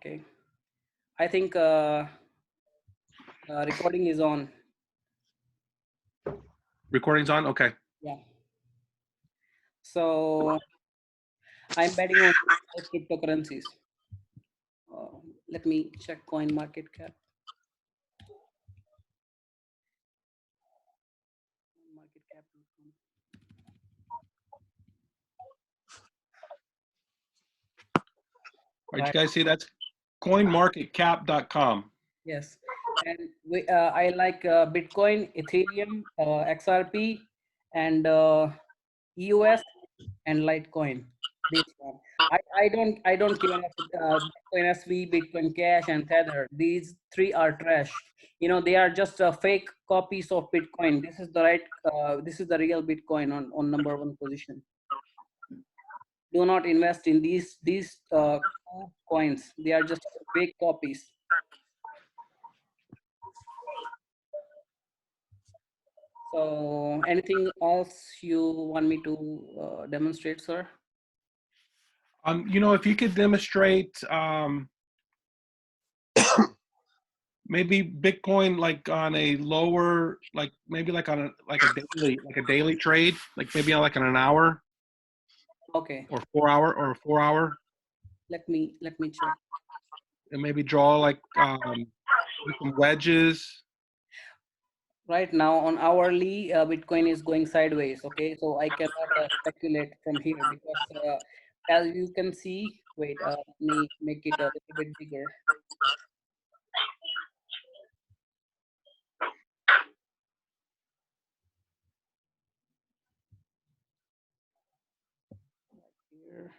Okay. I think recording is on. Recording's on? Okay. Yeah. So I'm betting on cryptocurrencies. Let me check coin market cap. Market cap. All right, you guys see that's coinmarketcap.com. Yes. And I like Bitcoin, Ethereum, XRP, and EOS and Litecoin. This one. I don't care Bitcoin SV, Bitcoin Cash, and Tether. These three are trash. They are just fake copies of Bitcoin. This is the right. This is the real Bitcoin on number one position. Do not invest in these coins. They are just fake copies. So, anything else you want me to demonstrate, sir? If you could demonstrate maybe Bitcoin like on a lower, like maybe like on a daily trade, like maybe like on an hour Okay. or 4 hour. Let me check. And maybe draw like some wedges. Right now on hourly, Bitcoin is going sideways. Okay, so I cannot speculate from here because as you can see, wait, let me make it a little bit bigger. Here.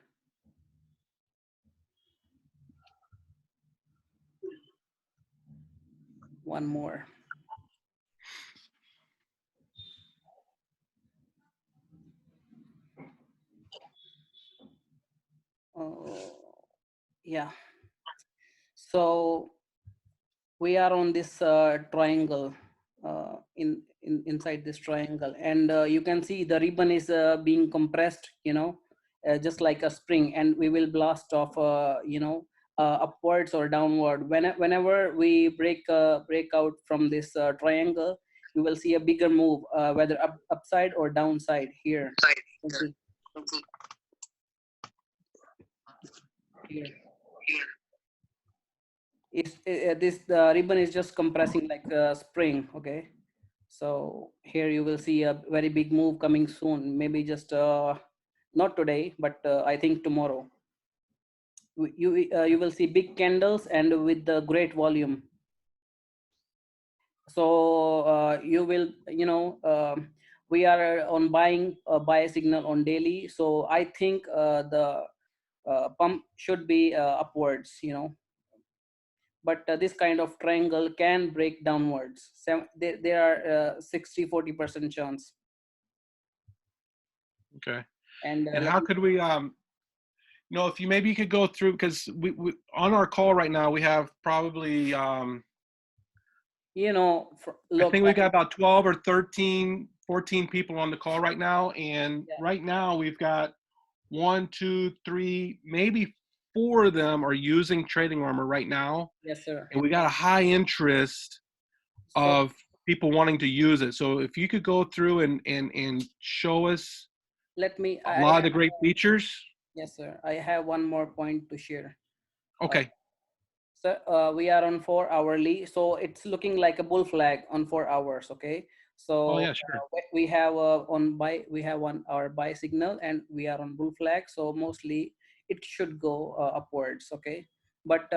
One more. Yeah. So we are on this triangle inside this triangle, and you can see the ribbon is being compressed, just like a spring, and we will blast off upwards or downward whenever we break out from this triangle. You will see a bigger move, whether upside or downside. Here you can see here. This the ribbon is just compressing like a spring. Okay, so here you will see a very big move coming soon, maybe just not today, but I think tomorrow. You will see big candles and with the great volume. So you will we are on buying a buy signal on daily, so I think the pump should be upwards, but this kind of triangle can break downwards. There are 60-40% chance. Okay. And And how could we if you could go through, because we on our call right now we have probably I look, think we got about 12 or 13, 14 people on the call right now, and yeah. right now we've got 1, 2, 3, maybe 4 of them are using Trading Armor right now. Yes, sir. And we got a high interest So of people wanting to use it. So if you could go through and show us let me. a lot of the great features. Yes, sir. I have one more point to share. Okay. So we are on 4 hourly, so it's looking like a bull flag on 4 hours. Okay, Oh so yeah, sure. we have we have our buy signal, and we are on bull flag. So mostly it should go upwards. Okay, but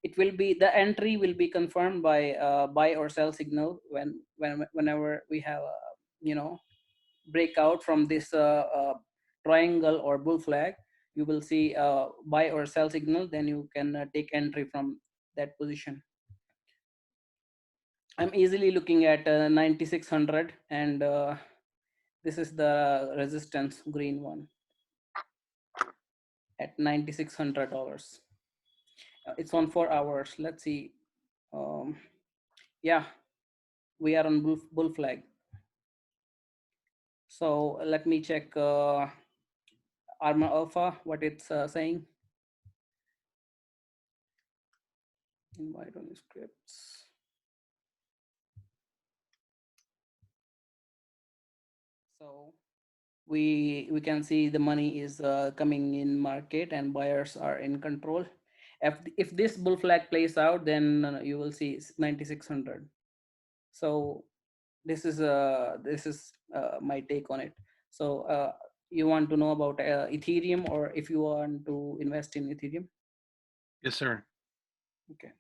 it will be the entry will be confirmed by buy or sell signal whenever we have breakout from this triangle or bull flag. You will see buy or sell signal, then you can take entry from that position. I'm easily looking at 9600, and this is the resistance, green one, at $9600. It's on 4 hours. Let's see. Yeah, we are on bull flag. So let me check Armour Alpha, what it's saying. Invite on scripts. So we can see the money is coming in market and buyers are in control. If this bull flag plays out, then you will see 9600. So this is my take on it. So you want to know about Ethereum, or if you want to invest in Ethereum? Yes, sir. Okay.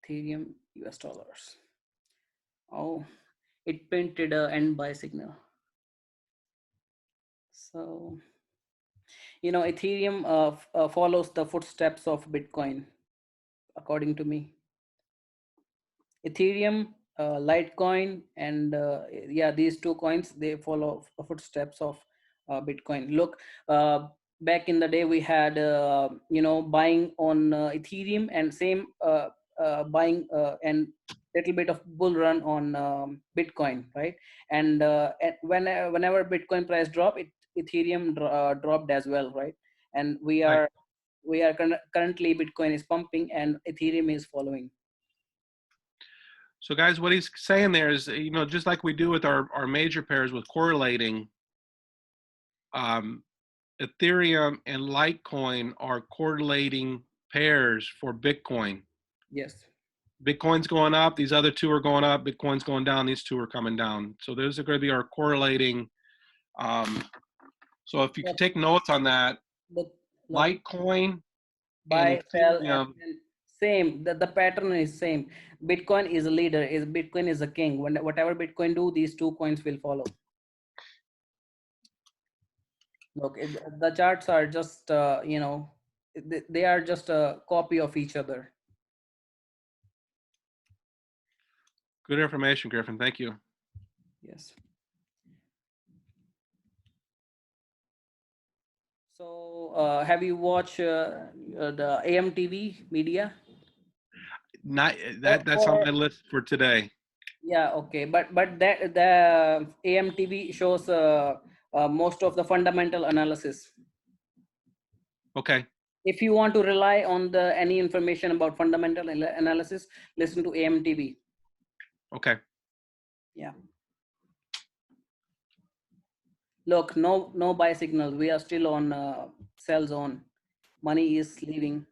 Ethereum US dollars. Oh, it printed a end buy signal. So Ethereum follows the footsteps of Bitcoin, according to me. Ethereum, Litecoin, and yeah, these two coins, they follow footsteps of Bitcoin. Look, back in the day, we had buying on Ethereum, and same buying and little bit of bull run on Bitcoin, right? And whenever Bitcoin price drop, Ethereum dropped as well, right? And Right. we are currently Bitcoin is pumping and Ethereum is following. So, guys, what he's saying there is, just like we do with our major pairs with correlating, um, Ethereum and Litecoin are correlating pairs for Bitcoin. Yes. Bitcoin's going up, these other two are going up, Bitcoin's going down, these two are coming down. So those are going to be our correlating. Um, so if you could Look, take notes on that, look, Litecoin and buy, sell, and Ethereum. then same. The pattern is same. Bitcoin is a leader. Is Bitcoin is a king. When whatever Bitcoin do, these two coins will follow. Look, the charts are just they are just a copy of each other. Good information, Griffin. Thank you. Yes. So, have you watched the AMTV media? Not Or, that's on or my list for today. Yeah, okay, but that the AMTV shows most of the fundamental analysis. Okay. If you want to rely on the any information about fundamental analysis, listen to AMTV. Okay. Yeah. Look, no buy signals. We are still on sell zone. Money is leaving.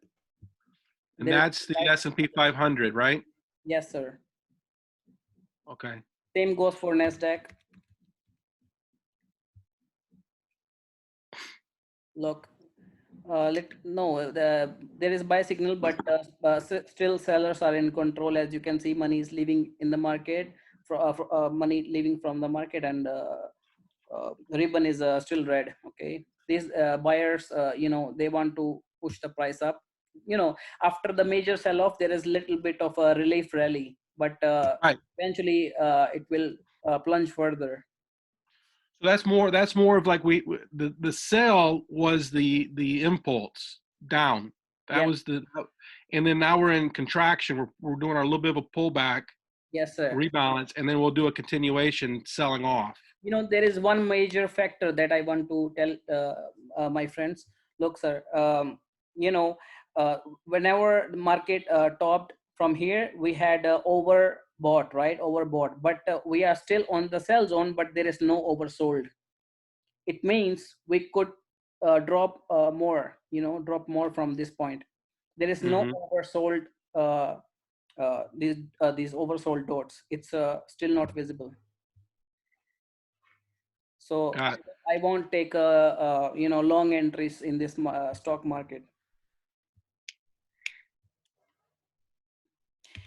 And There is that's the S&P 500, right? yes, sir. Okay. Same goes for Nasdaq. Look, no, there is buy signal, but still sellers are in control. As you can see, money is leaving in the market, money leaving from the market, and the ribbon is still red. Okay, these buyers, they want to push the price up. After the major sell-off, there is little bit of a relief rally, but Right. eventually it will plunge further. So that's more of like the sell was the impulse down. That Yeah, was and then now we're in contraction. We're doing our little bit of a pullback, yes, sir. rebalance, and then we'll do a continuation selling off. There is one major factor that I want to tell my friends. Look, sir, you know uh, whenever the market topped from here, we had overbought, right? Overbought, but we are still on the sell zone, but there is no oversold. It means we could drop more from this point. There is no Mm-hmm. oversold, these oversold dots. It's still not visible. So Got it. I won't take long entries in this stock market.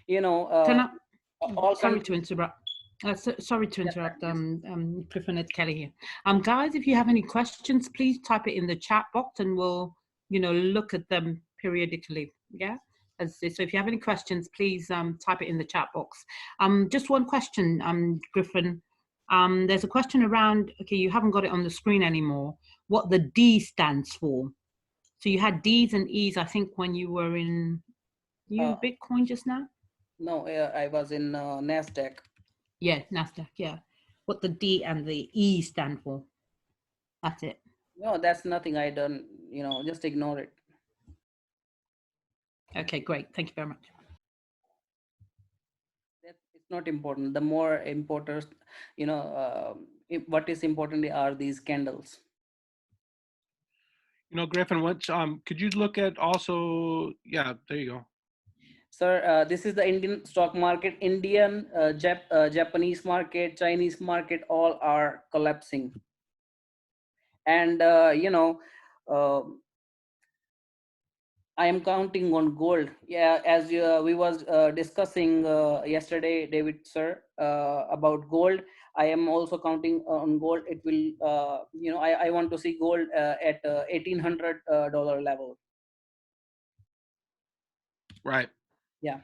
You know, Can I? all Sorry countries. to interrupt. Sorry to Yes, interrupt. yes. Griffin, it's Kelly here. Guys, if you have any questions, please type it in the chat box, and we'll, look at them periodically. Yeah. So if you have any questions, please type it in the chat box. Just one question, Griffin. There's a question around. Okay, you haven't got it on the screen anymore. What the D stands for? So you had D's and E's, I think, when you were in Uh, Bitcoin just now. no, I was in Nasdaq. Yeah, NASDAQ, yeah. What the D and the E stand for. That's it. No, that's nothing I done. Just ignore it. Okay, great. Thank you very much. That it's not important. The more important, what is important are these candles. Griffin, what could you look at also? Yeah, there you go. Sir, this is the Indian stock market. Indian, Japanese market, Chinese market, all are collapsing. And uh, I am counting on gold. Yeah, as we was discussing yesterday, David sir, about gold. I am also counting on gold. It will, I want to see gold at $1,800 level. Right. Yeah.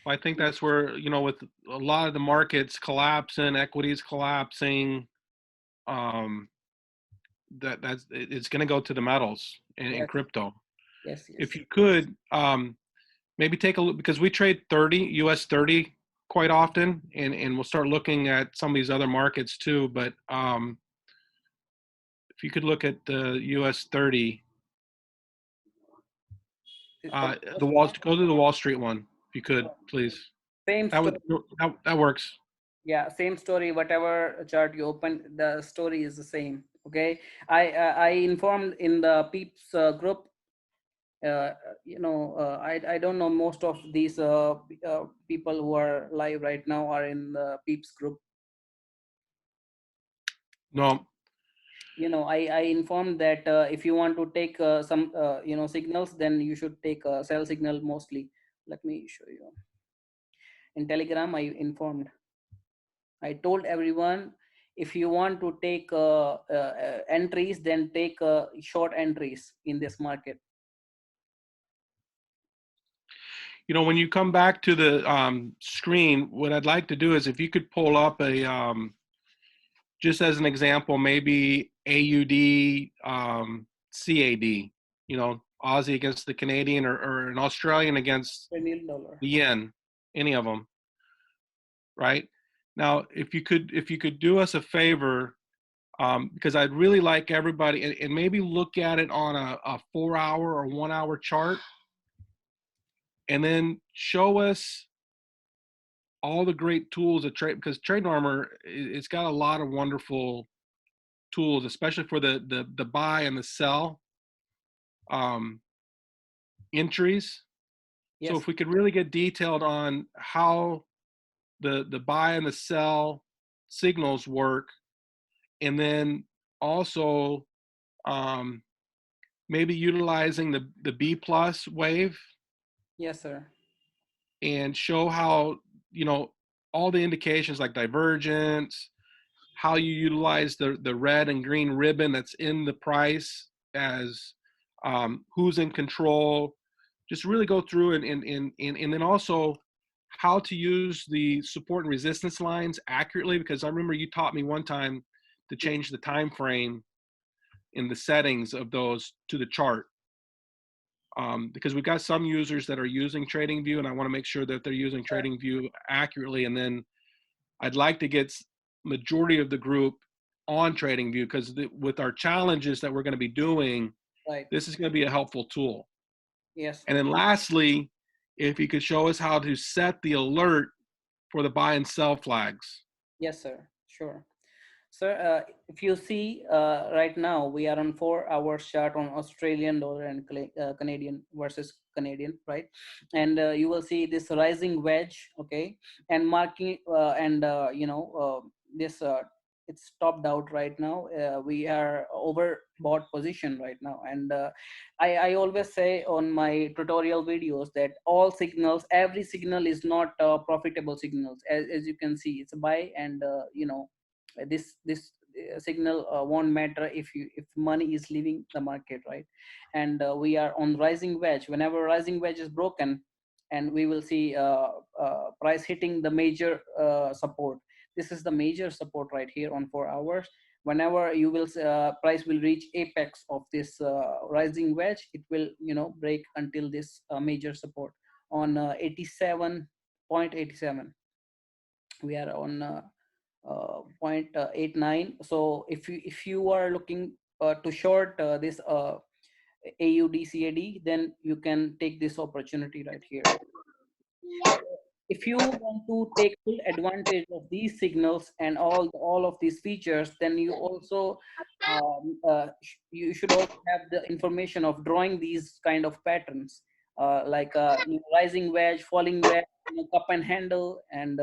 Well, I think that's where, with a lot of the markets collapsing, equities collapsing, um, it's going to go to the metals and Yes. crypto. Yes. If Yes. you could, maybe take a look, because we trade 30 US 30 quite often, and we'll start looking at some of these other markets too. But if you could look at the US 30, The the most walls, go to the Wall Street one, if you could, please. same That would, story. that works. Yeah, same story. Whatever chart you open, the story is the same. Okay. I informed in the Peeps group. I don't know, most of these people who are live right now are in the Peeps group. No, I informed that if you want to take some signals, then you should take a sell signal mostly. Let me show you. In Telegram, I informed. I told everyone, if you want to take entries, then take short entries in this market. when you come back to the screen, what I'd like to do is, if you could pull up just as an example, maybe AUD, CAD, Aussie against the Canadian, or an Australian against $10. the yen, any of them, right? Now, if you could do us a favor, because I'd really like everybody, and maybe look at it on a 4 hour or 1 hour chart, and then show us all the great tools that trade, because Trade Armor, it's got a lot of wonderful tools, especially for the buy and the sell um, entries. So Yes. if we could really get detailed on how the buy and the sell signals work, and then also um, maybe utilizing the B plus wave, Yes, sir. and show how, all the indications like divergence, how you utilize the red and green ribbon that's in the price as who's in control. Just really go through, and then also how to use the support and resistance lines accurately, because I remember you taught me one time to change the time frame in the settings of those to the chart, because we've got some users that are using TradingView, and I want to make sure that they're using TradingView accurately. And then I'd like to get majority of the group on TradingView, because with our challenges that we're going to be doing, Right. this is going to be a helpful tool. Yes. And then lastly, if you could show us how to set the alert for the buy and sell flags. Yes, sir. Sure. Sir, if you see right now, we are on 4 hour chart on Australian dollar and Canadian versus Canadian, right? And you will see this rising wedge, okay, and marking and this it's topped out right now. We are overbought position right now, and I always say on my tutorial videos that all signals, every signal is not profitable signals. As you can see, it's a buy, and this signal won't matter if money is leaving the market, right? And we are on rising wedge. Whenever rising wedge is broken, and we will see price hitting the major support. This is the major support right here on 4 hours. Whenever you will price will reach apex of this rising wedge, it will break until this major support on 87.87. We are on 0.89. So if you are looking to short this AUDCAD, then you can take this opportunity right here. If you want to take full advantage of these signals and all of these features, then you also you should also have the information of drawing these kind of patterns, like rising wedge, falling wedge, cup and handle, and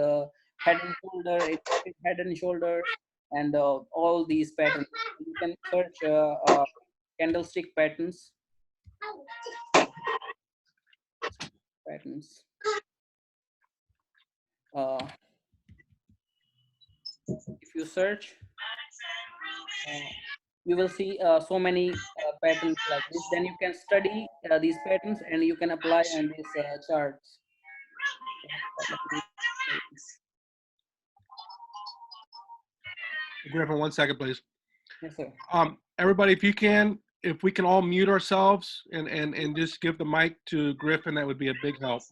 head and shoulder, inverted head and shoulders, and all these patterns. You can search candlestick patterns. Uh, if you search, you will see so many patterns like this. Then you can study these patterns and you can apply on these charts. Let me Griffin, 1 second, please. Yes, sir. Everybody, if we can all mute ourselves and just give the mic to Griffin, that would be a big help.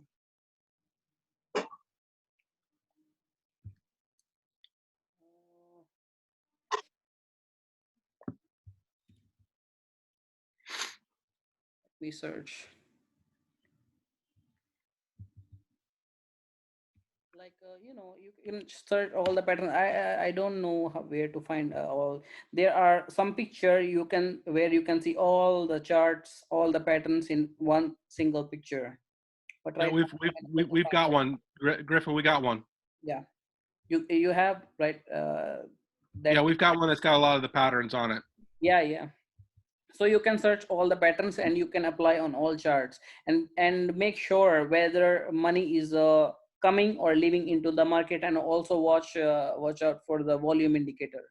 We search. Like you can search all the patterns. I don't know where to find all. There are some picture you can where you can see all the charts, all the patterns in one single picture. But Yeah, right now, I'm able to we've find got that. one, Griffin. We got one. Yeah, you have right Yeah, that. we've got one that's got a lot of the patterns on it. Yeah. So you can search all the patterns and you can apply on all charts, and make sure whether money is coming or leaving into the market, and also watch out for the volume indicator.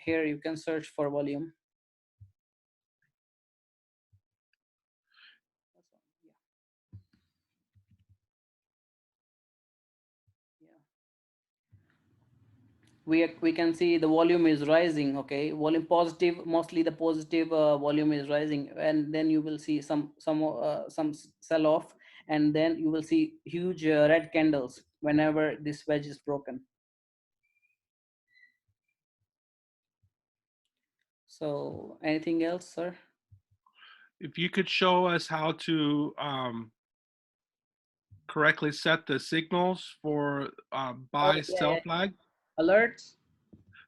Here you can search for volume. Yeah. We can see the volume is rising. Okay, volume positive, mostly the positive volume is rising, and then you will see some sell off, and then you will see huge red candles whenever this wedge is broken. So anything else, sir? If you could show us how to correctly set the signals for Oh, buy, sell yeah. flag, Alerts.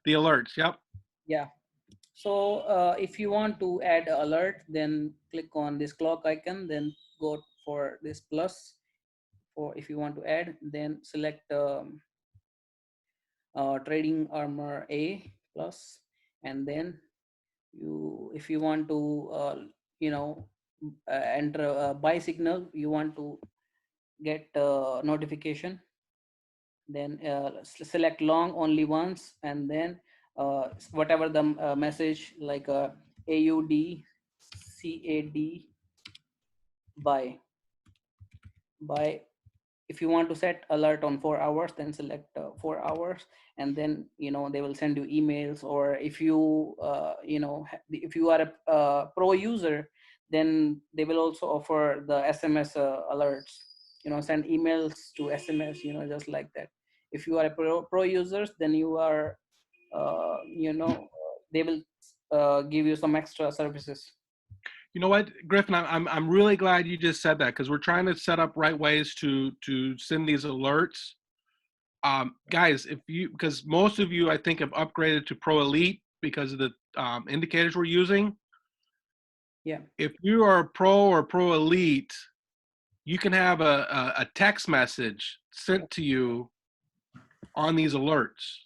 the alerts. Yep. Yeah. So if you want to add alert, then click on this clock icon, then go for this plus. For if you want to add, then select trading Armour A plus, and then if you want to you know enter a buy signal, you want to get notification, then select long only once, and then whatever the message like AUD CAD buy. If you want to set alert on 4 hours, then select 4 hours, and then they will send you emails. Or if you if you are a pro user, then they will also offer the SMS alerts, send emails to SMS, just like that. If you are a pro users, then you are they will give you some extra services. You know what, Griffin? I'm really glad you just said that, because we're trying to set up right ways to send these alerts. Guys, because most of you I think have upgraded to Pro Elite because of the indicators we're using. Yeah. If you are a Pro or Pro Elite, you can have a text message sent to you on these alerts.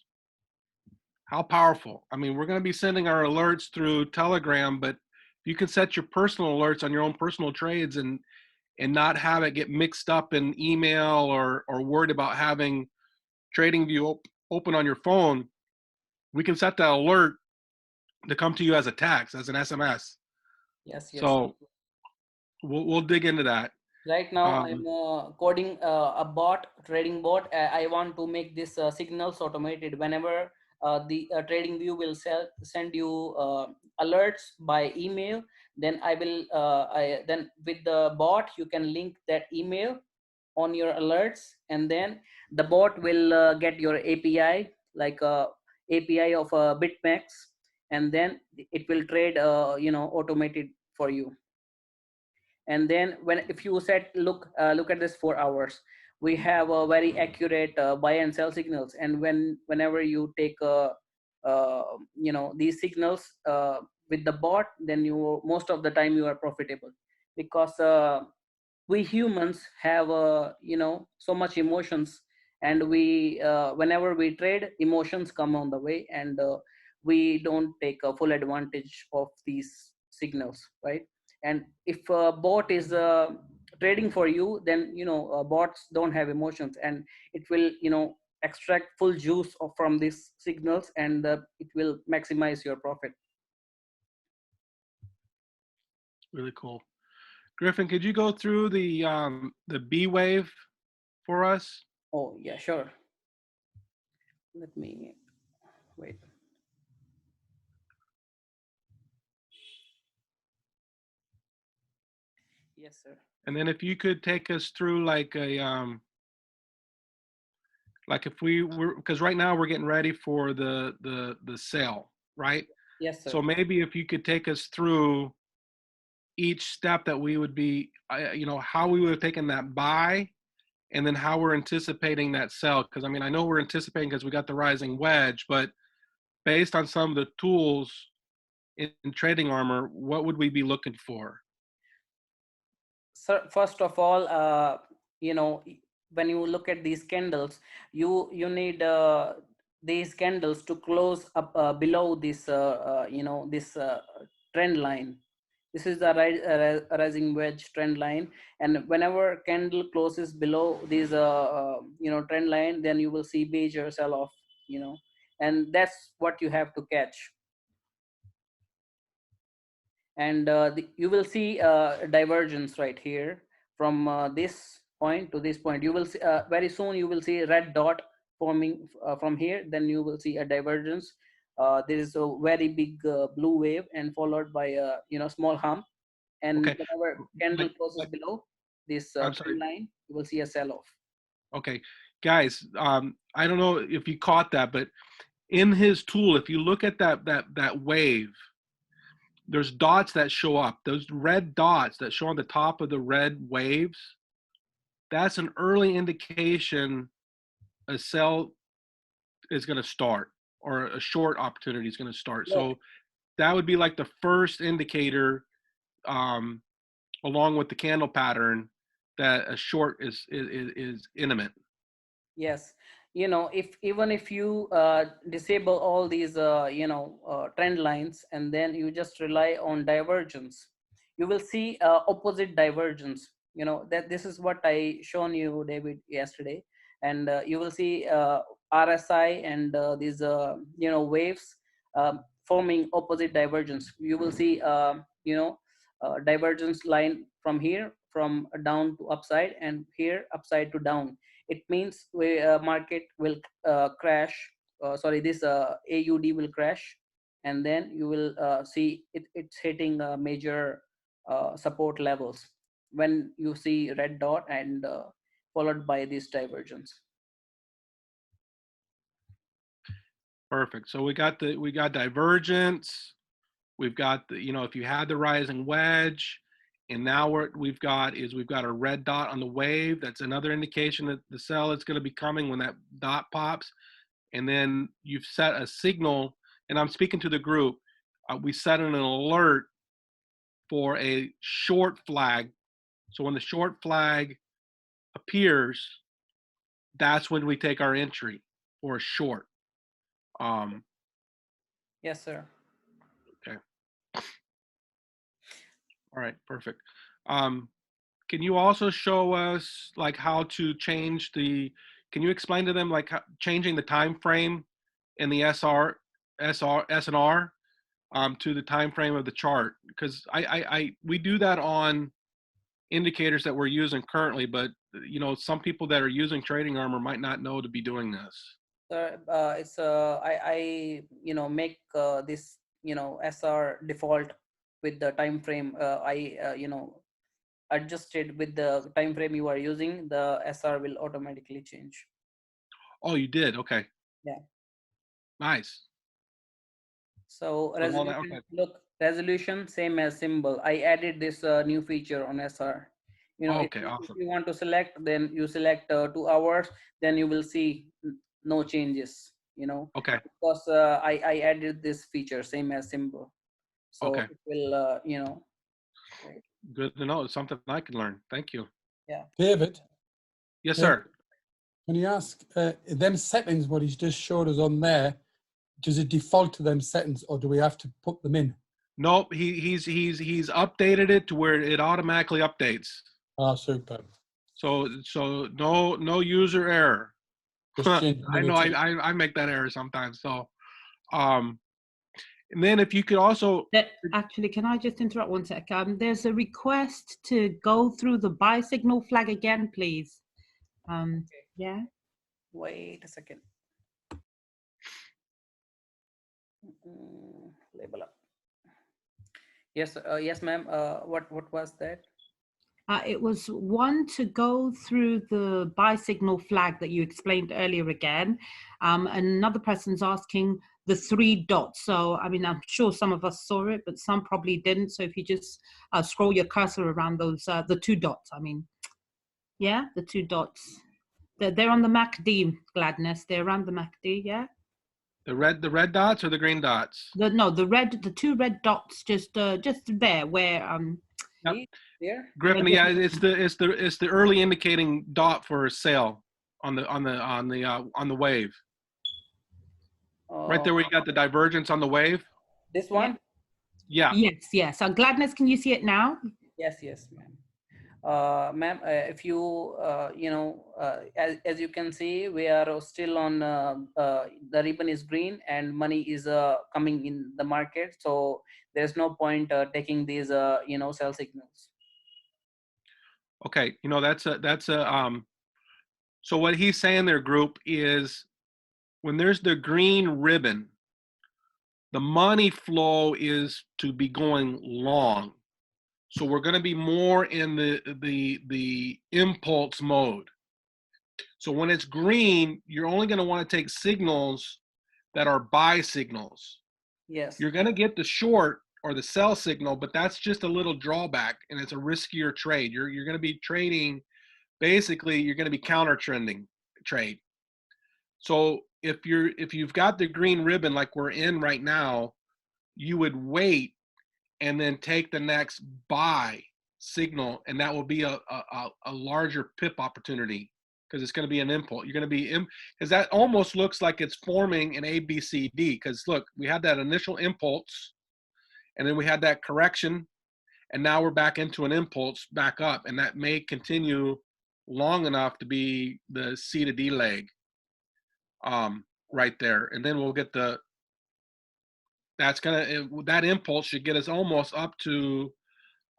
How powerful. I mean, we're going to be sending our alerts through Telegram, but you can set your personal alerts on your own personal trades and not have it get mixed up in email or worried about having TradingView open on your phone. We can set that alert to come to you as a text, as an SMS. Yes. So we'll dig into that. Right now, I'm coding a trading bot. I want to make this signals automated. Whenever the trading view will send you alerts by email, then then with the bot, you can link that email on your alerts, and then the bot will get your API, like API of BitMEX, and then it will trade automated for you. And then when if you set look at this 4 hours, we have a very accurate buy and sell signals. And whenever you take these signals with the bot, then you most of the time you are profitable, because we humans have so much emotions, and we whenever we trade, emotions come on the way, and we don't take a full advantage of these signals, right? And if a bot is trading for you, then bots don't have emotions, and it will extract full juice from these signals, and it will maximize your profit. Really cool. Griffin, could you go through the B wave for us? Oh yeah, sure. Let me wait. Yes, sir. And then if you could take us through like if we were, because right now we're getting ready for the sale, right? Yes, So sir. maybe if you could take us through each step that we would be, how we would have taken that buy, and then how we're anticipating that sell. Because I mean, I know we're anticipating because we got the rising wedge, but based on some of the tools in trading Armour, what would we be looking for? So first of all, you know when you look at these candles, you need these candles to close up below this this trend line. This is the rising wedge trend line, and whenever candle closes below this trend line, then you will see major sell off, and that's what you have to catch. And you will see divergence right here from this point to this point. You will see very soon you will see a red dot forming from here, then you will see a divergence. There is a very big blue wave, and followed by a small hump, and Okay, whenever candle like, closes like below this I'm trend sorry. line, you will see a sell off. Okay, guys, I don't know if you caught that, but in his tool, if you look at that wave, there's dots that show up. Those red dots that show on the top of the red waves, that's an early indication a sell is going to start, or a short opportunity is going to start. Look. So that would be like the first indicator, um, along with the candle pattern, that a short is imminent. Yes, if even if you disable all these trend lines, and then you just rely on divergence, you will see opposite divergence. That this is what I shown you, David, yesterday. And you will see RSI and these waves forming opposite divergence. You will see divergence line from here, from down to upside, and here upside to down. It means we market will crash. Sorry, this AUD will crash, and then you will see it's hitting major support levels when you see red dot, and followed by this divergence. Perfect. So we got divergence. We've got if you had the rising wedge, and now what we've got is we've got a red dot on the wave. That's another indication that the sell is going to be coming when that dot pops. And then you've set a signal, and I'm speaking to the group. We set an alert for a short flag. So when the short flag appears, that's when we take our entry for a short. Um, Yes, sir. okay. All right. Perfect. Um, Can you also show us like how to change the? Can you explain to them like changing the time frame in the SNR to the time frame of the chart? Because we do that on indicators that we're using currently, but some people that are using Trading Armor might not know to be doing this. It's I make this SR default with the time frame. I adjusted with the time frame you are using, the SR will automatically change. Oh, you did? Okay, Yeah. nice. So With all that, resolution, okay. look, resolution same as symbol. I added this new feature on SR. You know, Okay, if awesome. you want to select, then you select 2 hours, then you will see no changes, you know, Okay, because I added this feature same as symbol. So okay. it will, you know, right. Good to know. It's something I can learn. Thank you. Yeah. David, Yes, sir. can you ask them settings, what he's just showed us on there, does it default to them settings or do we have to put them in? Nope. He's updated it to where it automatically updates. Ah, super. So no user error. Just change I know I make that error sometimes. So and then if you could also Actually, can I just interrupt one sec? There's a request to go through the buy signal flag again, please. Yeah. Wait a second. Label up. Yes, yes, ma'am. What was that? It was one to go through the buy signal flag that you explained earlier again. Another person's asking the 3 dots. So, I mean, I'm sure some of us saw it, but some probably didn't. So if you just scroll your cursor around those, the 2 dots, I mean, yeah, the 2 dots. They're on the MACD, Gladness. They're around the MACD, yeah? the red dots or the green dots? The 2 red dots just there where, Yep. See there? Griffin, yeah, it's the early indicating dot for a sale on the wave. Right there where you got the divergence on the wave. This one? Yeah. Yes. Gladness, can you see it now? Yes, ma'am. Ma'am, if you, you know, as you can see, we are still on, the ribbon is green and money is coming in the market. So there's no point taking these, you know, sell signals. Okay. You know, that's a so what he's saying there, group, is when there's the green ribbon, the money flow is to be going long. So we're going to be more in the impulse mode. So when it's green, you're only going to want to take signals that are buy signals. Yes. You're going to get the short or the sell signal, but that's just a little drawback, and it's a riskier trade. You're going to be trading, basically, you're going to be counter trending trade. So if you've got the green ribbon like we're in right now, you would wait and then take the next buy signal, and that will be a larger pip opportunity because it's going to be an impulse. You're going to be because that almost looks like it's forming an ABCD. Because look, we had that initial impulse, and then we had that correction, and now we're back into an impulse back up, and that may continue long enough to be the C to D leg, right there, and then we'll get that impulse should get us almost up to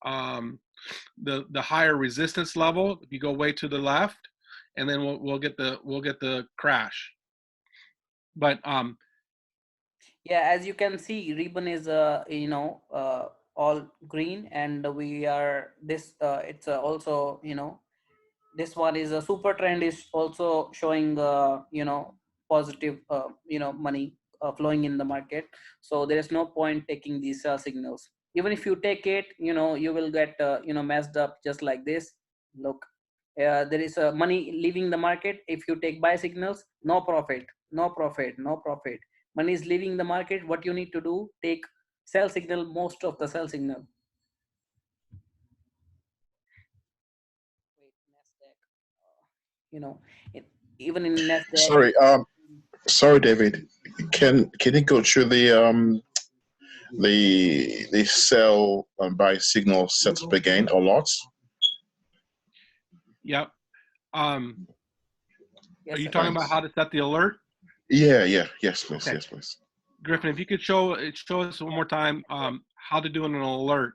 the higher resistance level if you go way to the left, and then we'll get the crash. But yeah, as you can see, ribbon is you know, all green, and we are this it's also, you know, this one is a super trend is also showing you know, positive you know, money flowing in the market. So there is no point taking these signals. Even if you take it, you know, you will get you know, messed up just like this. Look, there is money leaving the market. If you take buy signals, no profit, no profit, no profit. Money is leaving the market. What you need to do, take sell signal, most of the sell signal. Wait, Nasdaq, you know, it, even in Nasdaq. Sorry, David. Can you go through the sell and buy signal setup again or lots? yep. Yes, Are you sir. talking about how to set the alert? Yeah. Yes, please. Okay. Yes, please. Griffin, if you could show us one more time how to do an alert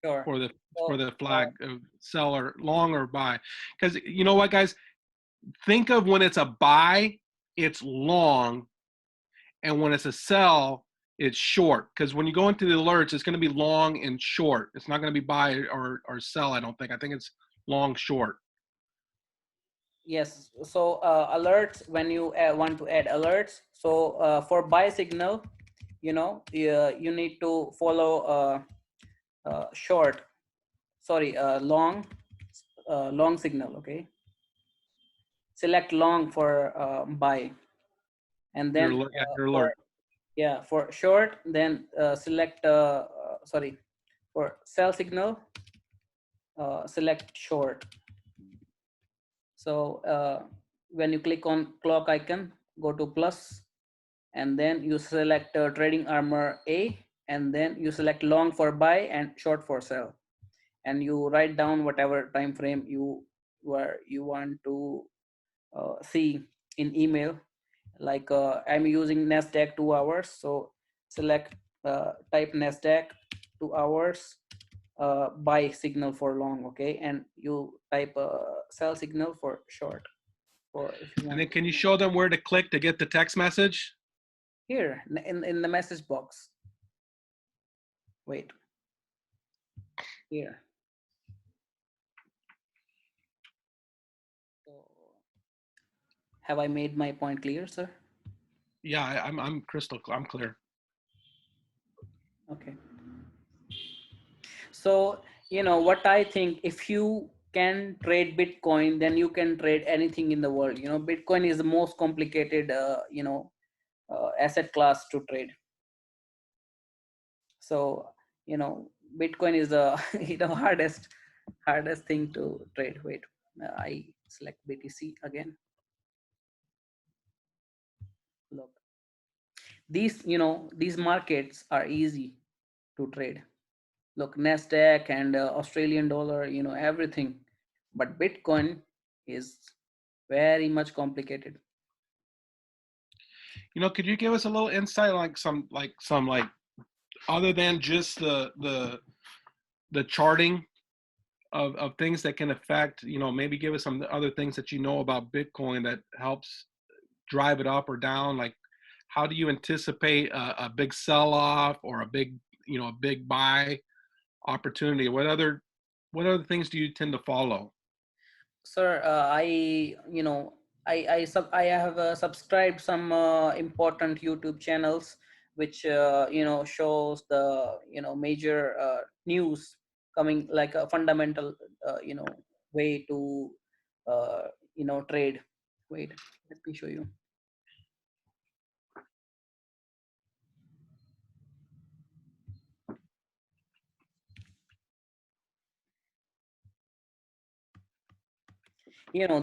Sure. for the So, flag of sell or long or buy, because you know what, guys, think of when it's a buy, it's long, and when it's a sell, it's short. Because when you go into the alerts, it's going to be long and short. It's not going to be buy or sell. I don't think. I think it's long short. yes, so alerts, when you want to add alerts, so for buy signal, you know, you need to follow short, sorry, long signal. Okay, select long for buy, and Your then alert, yeah, your for alert. yeah, for short, then select sorry, for sell signal, select short. So when you click on clock icon, go to plus, and then you select trading Armour A, and then you select long for buy and short for sell, and you write down whatever time frame you want to see in email. Like I'm using Nasdaq 2 hours, so select type Nasdaq 2 hours, buy signal for long. Okay, and you type sell signal for short, for if you And want then to. can you show them where to click to get the text message? Here in the message box. Wait, here. So have I made my point clear, sir? Yeah, I'm crystal. I'm clear. Okay. So, you know what I think, if you can trade Bitcoin, then you can trade anything in the world. You know, Bitcoin is the most complicated, asset class to trade. So, you know, Bitcoin is the hardest thing to trade. Wait, I select BTC again. Look, these markets are easy to trade. Look, Nasdaq and Australian dollar, everything, but Bitcoin is very much complicated. Could you give us a little insight, like some other than just the charting of things that can affect, maybe give us some other things that you know about Bitcoin that helps drive it up or down. Like, how do you anticipate a big sell-off or a big buy opportunity? What other things do you tend to follow? Sir, I have subscribed some important YouTube channels which shows the major news coming, like a fundamental way to uh, trade. Wait, let me show you.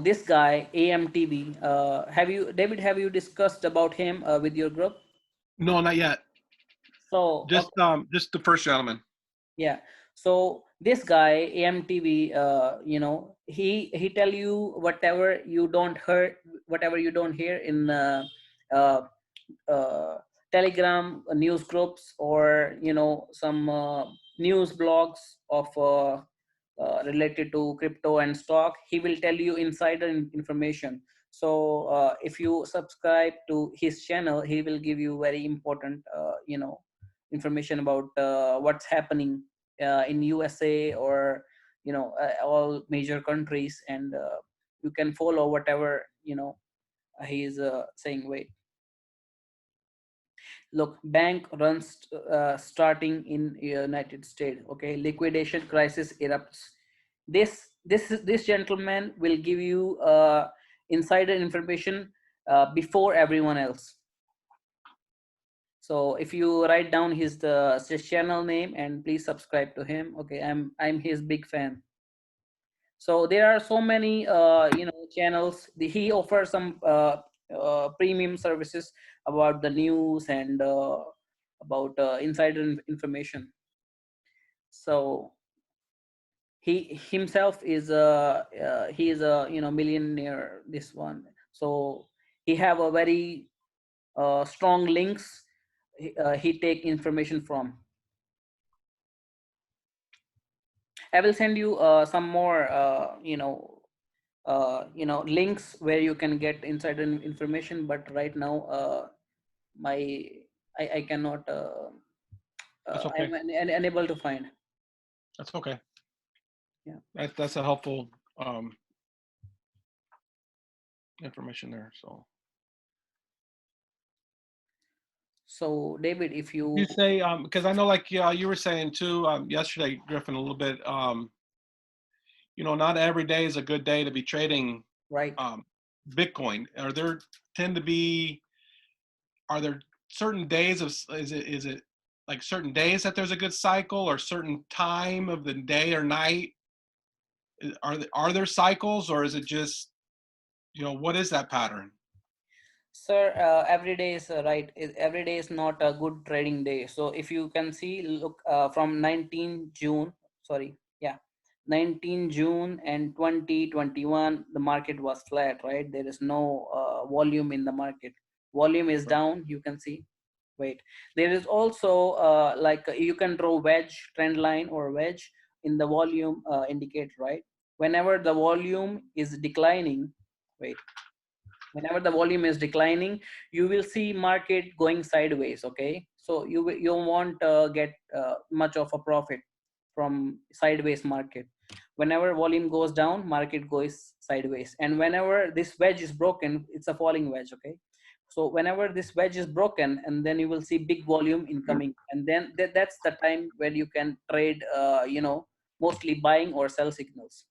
This guy AMTV. Have you discussed about him with your group? No, not yet. So Just the first gentleman. yeah, so this guy AMTV, he tell you whatever you don't hear in uh, uh, Telegram news groups, or some news blogs of related to crypto and stock. He will tell you insider information. So if you subscribe to his channel, he will give you very important information about what's happening in USA, or all major countries, and you can follow whatever he is saying. Wait, look, bank runs starting in United States. Okay, liquidation crisis erupts. This gentleman will give you insider information before everyone else. So if you write down his channel name, and please subscribe to him. Okay, I'm his big fan. So there are so many channels. He offers some premium services about the news, and about insider information. So he himself is he is a millionaire, this one. So he have a very strong links he take information from. I will send you some more links where you can get insider information, but right now my I cannot That's okay. I'm unable to find. That's okay. Yeah. That's a helpful information there. So David, if You you say because I know, like, yeah, you were saying too yesterday, Griffin, a little bit. Not every day is a good day to be trading right. um, Bitcoin. Tend to be? Are there certain days of? Is it like certain days that there's a good cycle, or certain time of the day or night? Are there cycles, or is it just what is that pattern? Sir, every day is right. Every day is not a good trading day. So if you can see, look from 19 June, sorry, yeah, 19 June and 2021, the market was flat, right? There is no volume in the market. Volume is down. You can see. Wait, there is also you can draw wedge trend line or wedge in the volume indicator, right? Whenever the volume is declining, wait, whenever the volume is declining, you will see market going sideways. Okay, so you won't get much of a profit from sideways market. Whenever volume goes down, market goes sideways, and whenever this wedge is broken, it's a falling wedge. Okay, so whenever this wedge is broken, and then you will see big volume incoming, and then that's the time when you can trade mostly buying or sell signals.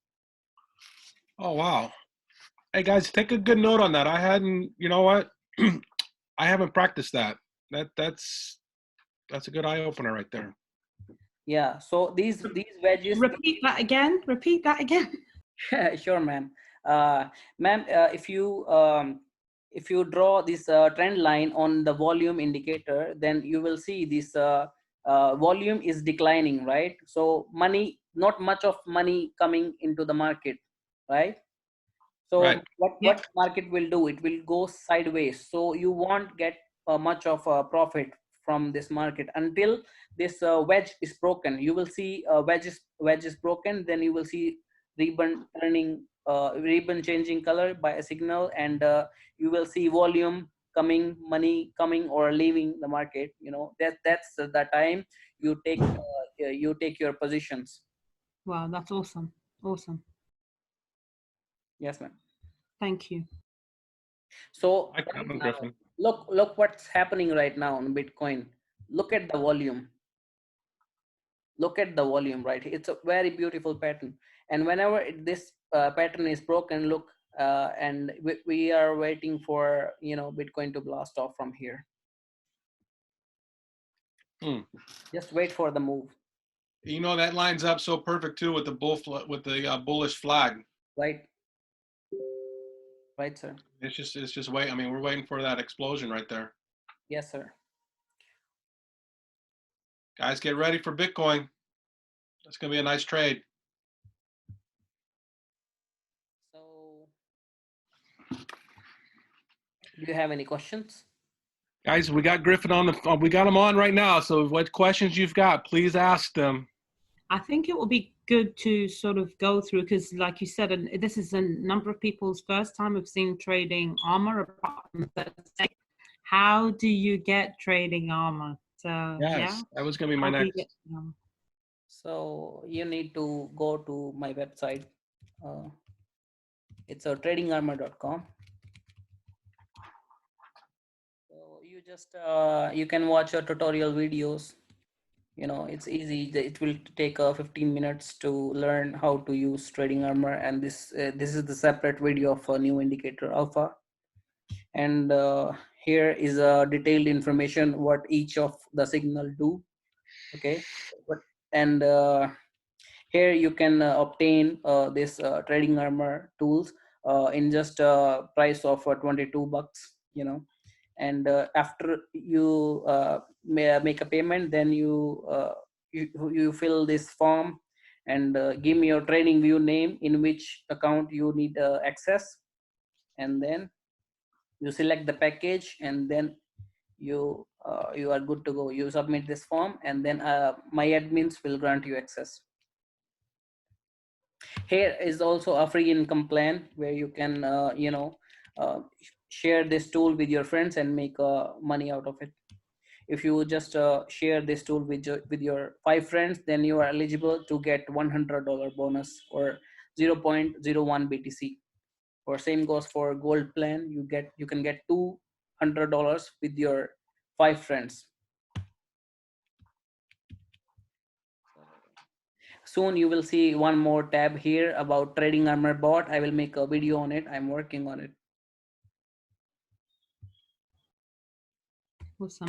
Oh, wow. Hey guys, take a good note on that. I hadn't, you know what? I haven't practiced that. That's a good eye opener right there. Yeah, so these wedges. Repeat that again. Repeat that again. Sure, ma'am. Ma'am, if you draw this trend line on the volume indicator, then you will see this volume is declining, right? So money, not much of money coming into the market, right? Right. So what Yep. market will do? It will go sideways. So you won't get much of a profit from this market until this wedge is broken. You will see wedge is broken. Then you will see ribbon changing color by a signal, and you will see volume coming, money coming or leaving the market. That's the time you take your positions. Wow, that's awesome. Awesome. Yes, ma'am. Thank you. So I right come, now, Griffin. look what's happening right now on Bitcoin. Look at the volume. Look at the volume, right? It's a very beautiful pattern. And whenever this pattern is broken, look, and we are waiting for Bitcoin to blast off from here. Hmm. Just wait for the move, That lines up so perfect too with the bullish flag. right? Right, sir. It's just wait. I mean, we're waiting for that explosion right there. Yes, sir. Guys, get ready for Bitcoin. That's gonna be a nice trade. So, do you have any questions? Guys, we got Griffin on we got him on right now. So what questions you've got, please ask them. I think it will be good to sort of go through, because like you said, and this is a number of people's first time of seeing trading Armour. Apart from Thursday. How do you get trading Armour? So Yes, yeah, that was gonna be my how do you next. get Armour? So you need to go to my website. It's tradingarmor.com. So you just you can watch your tutorial videos. It's easy. It will take 15 minutes to learn how to use Trading Armor, and this is the separate video of a new indicator alpha. And here is a detailed information what each of the signal do. Okay, and here you can obtain this Trading Armor tools in just a price of $22. And after you make a payment, then you fill this form and give me your trading view name in which account you need access, and then you select the package, and then you are good to go. You submit this form, and then my admins will grant you access. Here is also a free income plan where you can uh, share this tool with your friends and make money out of it. If you just share this tool with your 5 friends, then you are eligible to get $100 bonus or 0.01 BTC. Or same goes for gold plan. You can get $200 with your 5 friends. Soon you will see one more tab here about Trading Armour bot. I will make a video on it. I'm working on it. Awesome.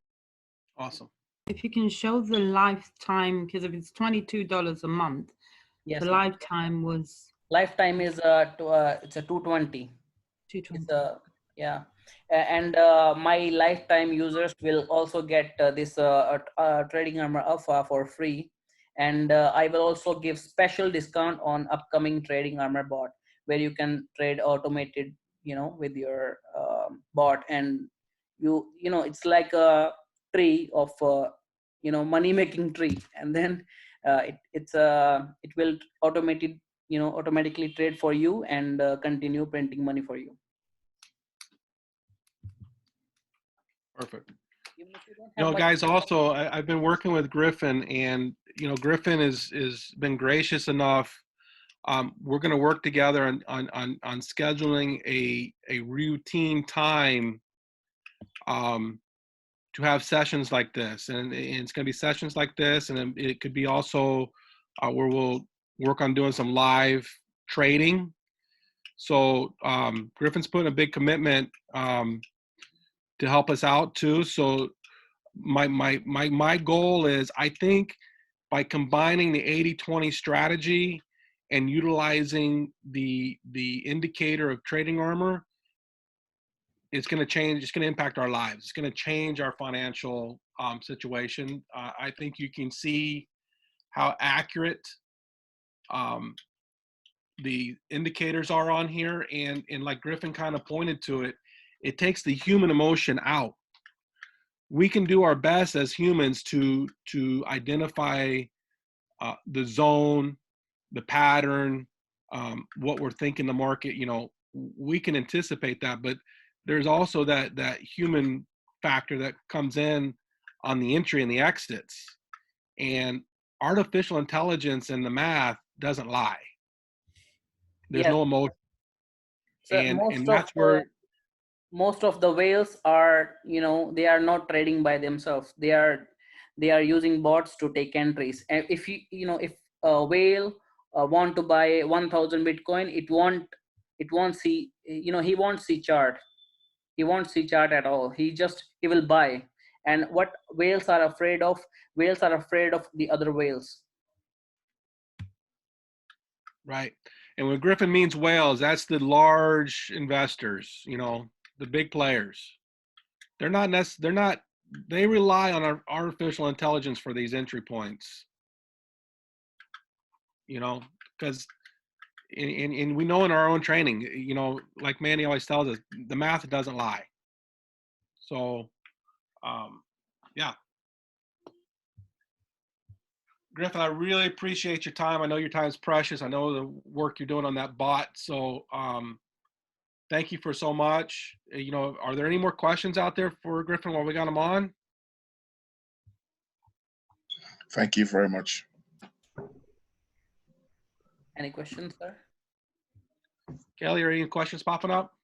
Awesome. If you can show the lifetime, because if it's $22 a month, Yes, the ma'am. lifetime was Lifetime is it's a 220. It's 220. yeah, and my lifetime users will also get this Trading Armour Alpha for free, and I will also give special discount on upcoming Trading Armour bot, where you can trade automated, with your bot, and you know it's like a tree of money making tree, and then it will automatically trade for you and continue printing money for you. Perfect. Even if you don't You have know, much. guys, also, I've been working with Griffin, and, Griffin is been gracious enough. We're going to work together on scheduling a routine time to have sessions like this. And it's going to be sessions like this. And it could be also where we'll work on doing some live trading. So Griffin's putting a big commitment to help us out too. So my goal is, I think, by combining the 80-20 strategy and utilizing the indicator of Trading Armour, it's going to change. It's going to impact our lives. It's going to change our financial situation. I think you can see how accurate the indicators are on here, and like Griffin kind of pointed to it, it takes the human emotion out. We can do our best as humans to identify the zone, the pattern, what we're thinking the market. We can anticipate that, but there's also that human factor that comes in on the entry and the exits, and artificial intelligence and the math doesn't lie. There's Yes. no emotion, So and that's where most of the whales are, they are not trading by themselves. They are using bots to take entries. And if if a whale want to buy 1,000 Bitcoin, it won't see, he won't see chart. He won't see chart at all. He will buy. And what whales are afraid of? Whales are afraid of the other whales. right. And when Griffin means whales, that's the large investors, the big players. They rely on our artificial intelligence for these entry points, because and we know in our own training, like Manny always tells us, the math doesn't lie. So, yeah. Griffin, I really appreciate your time. I know your time is precious. I know the work you're doing on that bot. So, thank you for so much. Are there any more questions out there for Griffin while we got him on? Thank you very much. Any questions, sir? Kelly, are any questions popping up?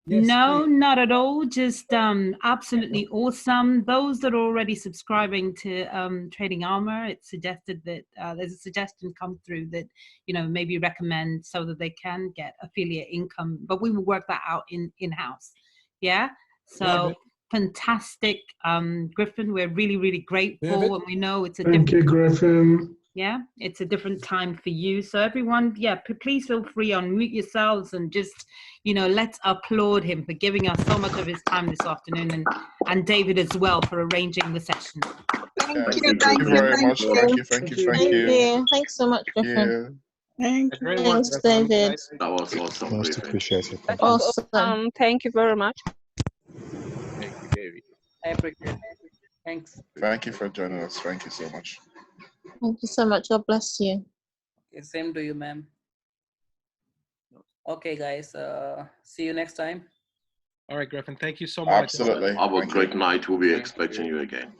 Yes, No, please. not at all. Just absolutely awesome. Those that are already subscribing to Trading Armour, it's suggested that there's a suggestion come through that maybe recommend so that they can get affiliate income. But we will work that out in-house. Yeah. So Yeah, fantastic, Griffin. We're really, really grateful, David? and we know it's a Thank you, Griffin. yeah, it's a different time for you. So everyone, yeah, please feel free, unmute yourselves and just, let's applaud him for giving us so much of his time this afternoon, and David as well for arranging the session. Thank you very much. Thank you. Thank you. Thanks so much, Griffin. Thank you. Great work, Thanks, Griffin. David. That was awesome, Most Griffin. appreciated. Thank That you. was awesome. Thank you very much. Thank you, David. I appreciate it. Thanks. Thank you for joining us. Thank you so much. Thank you so much. God bless you. Okay, same to you, ma'am. Okay, guys. See you next time. All right, Griffin. Thank you so much. Absolutely. Have a Thank you. great night. We'll be expecting you again.